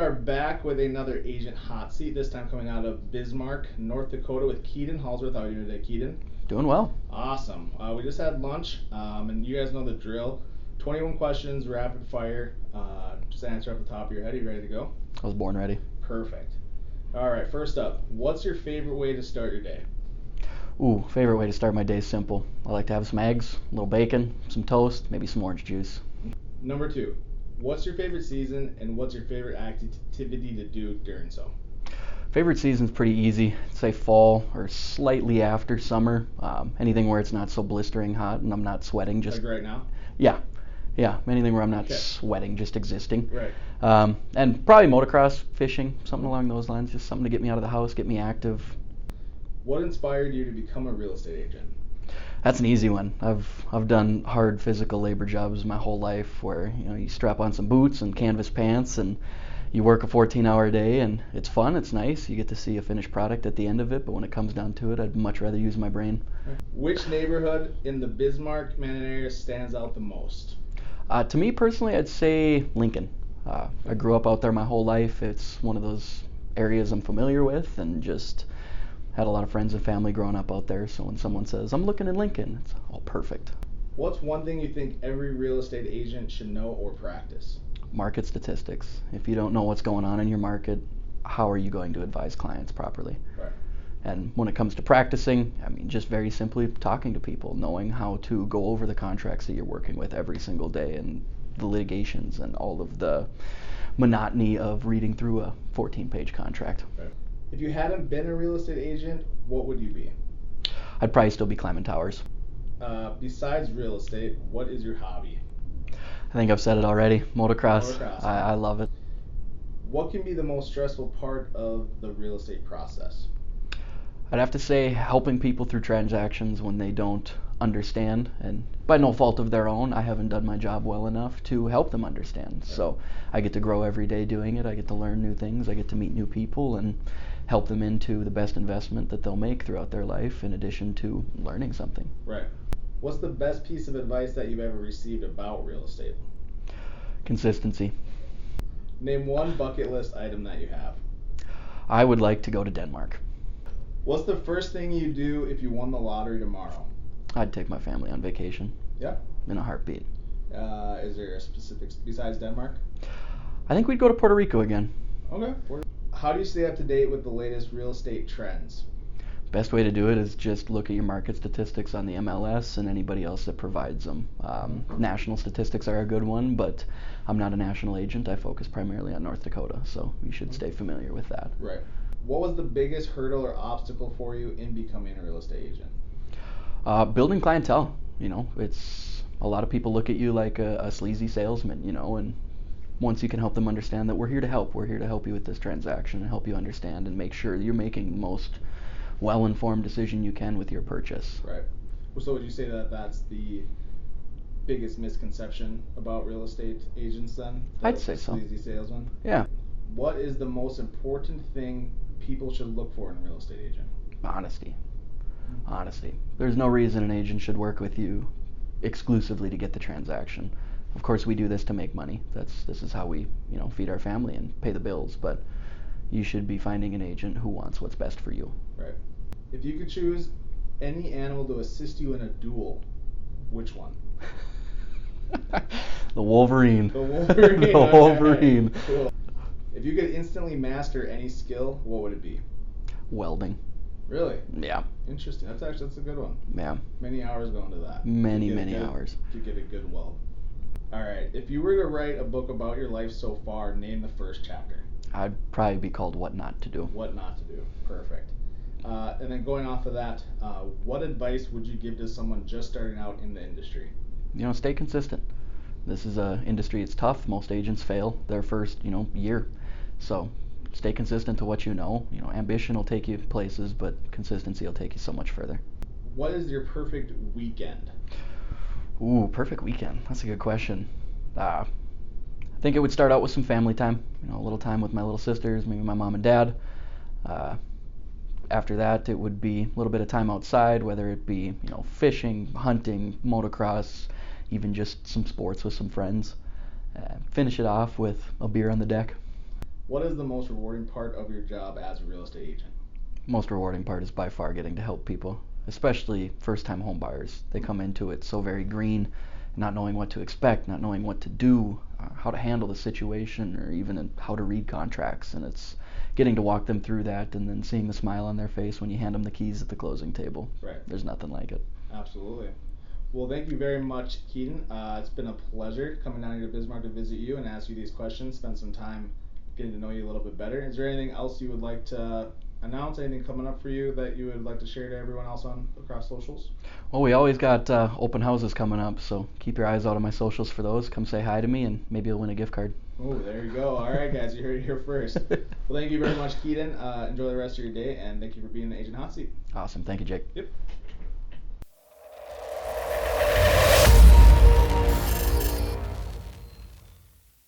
are back with another agent hot seat, this time coming out of Bismarck, North Dakota with Keedan Holzworth. How are you doing today, Keedan? Doing well. Awesome. We just had lunch, and you guys know the drill. 21 questions, rapid fire. Just answer off the top of your head. Are you ready to go? I was born ready. Perfect. All right, first up, what's your favorite way to start your day? Ooh, favorite way to start my day is simple. I like to have some eggs, a little bacon, some toast, maybe some orange juice. Number 2, what's your favorite season and what's your favorite activity to do during so? Favorite season's pretty easy. Say fall or slightly after summer. Anything where it's not so blistering hot and I'm not sweating. Just like right now? Yeah. Anything where I'm not sweating, just existing. Right. And probably motocross, fishing, something along those lines. Just something to get me out of the house, get me active. What inspired you to become a real estate agent? That's an easy one. I've done hard physical labor jobs my whole life where you strap on some boots and canvas pants and you work a 14-hour day and it's fun, it's nice. You get to see a finished product at the end of it, but when it comes down to it, I'd much rather use my brain. Which neighborhood in the Bismarck Manhattan area stands out the most? To me personally, I'd say Lincoln. I grew up out there my whole life. It's one of those areas I'm familiar with and just had a lot of friends and family growing up out there. So when someone says, I'm looking in Lincoln, it's all perfect. What's one thing you think every real estate agent should know or practice? Market statistics. If you don't know what's going on in your market, how are you going to advise clients properly? Right. And when it comes to practicing, just very simply talking to people, knowing how to go over the contracts that you're working with every single day and the litigations and all of the monotony of reading through a 14-page contract. Right. If you hadn't been a real estate agent, what would you be? I'd probably still be climbing towers. Besides real estate, what is your hobby? I think I've said it already. Motocross. I love it. What can be the most stressful part of the real estate process? I'd have to say helping people through transactions when they don't understand, and by no fault of their own, I haven't done my job well enough to help them understand. So I get to grow every day doing it. I get to learn new things. I get to meet new people and help them into the best investment that they'll make throughout their life in addition to learning something. Right. What's the best piece of advice that you've ever received about real estate? Consistency. Name one bucket list item that you have. I would like to go to Denmark. What's the first thing you do if you won the lottery tomorrow? I'd take my family on vacation. Yeah. In a heartbeat. Is there a specific, besides Denmark? I think we'd go to Puerto Rico again. Okay. How do you stay up to date with the latest real estate trends? Best way to do it is just look at your market statistics on the MLS and anybody else that provides them. National statistics are a good one, but I'm not a national agent. I focus primarily on North Dakota, so you should stay familiar with that. Right. What was the biggest hurdle or obstacle for you in becoming a real estate agent? Building clientele. It's a lot of people look at you like a sleazy salesman, and once you can help them understand that we're here to help you with this transaction and help you understand and make sure that you're making the most well-informed decision you can with your purchase. Right. So would you say that that's the biggest misconception about real estate agents then? I'd say so. Sleazy salesman? Yeah. What is the most important thing people should look for in a real estate agent? Honesty. There's no reason an agent should work with you exclusively to get the transaction. Of course, we do this to make money. This is how we, feed our family and pay the bills. But you should be finding an agent who wants what's best for you. Right. If you could choose any animal to assist you in a duel, which one? The Wolverine. The Wolverine. The Wolverine. Okay. Cool. If you could instantly master any skill, what would it be? Welding. Really? Yeah. Interesting. That's a good one. Yeah. Many hours go into that. Many hours. To get a good weld. All right. If you were to write a book about your life so far, name the first chapter. I'd probably be called What Not to Do. What Not to Do. Perfect. And then going off of that, what advice would you give to someone just starting out in the industry? Stay consistent. This is an industry that's tough. Most agents fail their first, year. So stay consistent to what you know. Ambition will take you places, but consistency will take you so much further. What is your perfect weekend? Ooh, perfect weekend. That's a good question. I think it would start out with some family time. A little time with my little sisters, maybe my mom and dad. After that, it would be a little bit of time outside, whether it be, fishing, hunting, motocross, even just some sports with some friends. Finish it off with a beer on the deck. What is the most rewarding part of your job as a real estate agent? Most rewarding part is by far getting to help people, especially first-time home buyers. They come into it so very green, not knowing what to expect, not knowing what to do, how to handle the situation, or even how to read contracts. And it's getting to walk them through that and then seeing the smile on their face when you hand them the keys at the closing table. Right. There's nothing like it. Absolutely. Well, thank you very much, Keedan. It's been a pleasure coming down here to Bismarck to visit you and ask you these questions, spend some time getting to know you a little bit better. Is there anything else you would like to announce? Anything coming up for you that you would like to share to everyone else on across socials? Well, we always got open houses coming up, so keep your eyes out on my socials for those. Come say hi to me, and maybe you'll win a gift card. Oh, there you go. All right, guys, you heard it here first. Well, thank you very much, Keedan. Enjoy the rest of your day, and thank you for being in the Agent Hot Seat. Awesome. Thank you, Jake. Yep.